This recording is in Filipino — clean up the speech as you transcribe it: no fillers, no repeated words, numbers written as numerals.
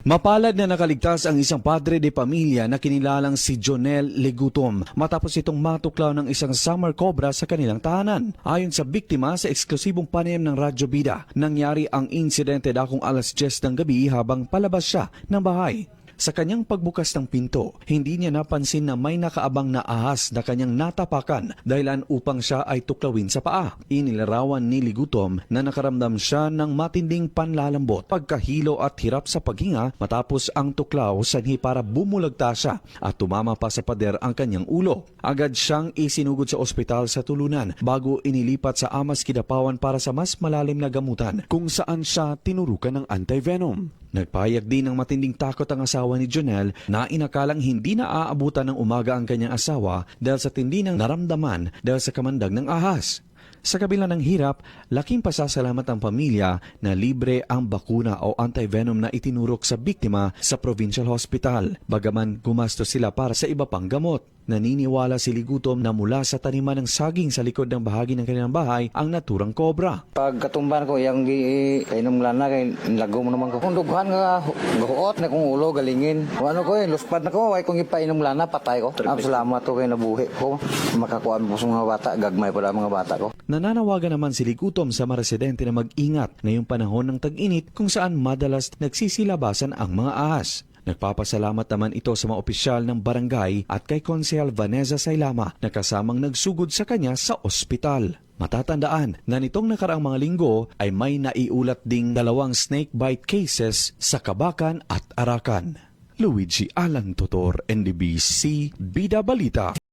Mapalad na nakaligtas ang isang padre de pamilya na kinilalang si Jonel Legutom matapos itong matuklaw ng isang summer cobra sa kanilang tahanan. Ayon sa biktima sa eksklusibong panayam ng Radyo Bida, nangyari ang insidente dakong alas 10 ng gabi habang palabas siya ng bahay. Sa kanyang pagbukas ng pinto, hindi niya napansin na may nakaabang na ahas na kanyang natapakan dahilan upang siya ay tuklawin sa paa. Inilarawan ni Legutom na nakaramdam siya ng matinding panlalambot, pagkahilo at hirap sa paghinga matapos ang tuklaw sanhi para bumulagta siya at tumama pa sa pader ang kanyang ulo. Agad siyang isinugod sa ospital sa Tulunan bago inilipat sa Amas Kidapawan para sa mas malalim na gamutan kung saan siya tinurukan ng anti-venom. Nagpahayag din ng matinding takot ang asawa ni Jonel na inakalang hindi na aabutan ng umaga ang kanyang asawa dahil sa tindi ng naramdaman dahil sa kamandag ng ahas. Sa kabila ng hirap, laking pasasalamat ang pamilya na libre ang bakuna o anti-venom na itinurok sa biktima sa Provincial Hospital, bagaman gumastos sila para sa iba pang gamot. Naniniwala si Legutom na mula sa taniman ng saging sa likod ng bahagi ng kanilang bahay ang naturang kobra. Pag katumban ko, yung kainom lana, kay lago mo naman ko. Kung dughan nga, gahuot na kong ulo, galingin. Ano ko luspad na ko, ay kung ipainom lana, patay ko. Salamat ko kayo nabuhi ko. Makakuha mo sa mga bata, gagmay pa mga bata ko. Nananawagan naman si Legutom sa mga residente na mag-ingat ngayong panahon ng tag-init kung saan madalas nagsisilabasan ang mga ahas. Nagpapasalamat naman ito sa mga opisyal ng barangay at kay Konsehal Vanessa Sailama na kasamang nagsugod sa kanya sa ospital. Matatandaan na nitong nakaraang mga linggo ay may naiulat ding 2 snake bite cases sa Kabakan at Arakan. Luigi Alan Tutor, NDBC, Bida Balita.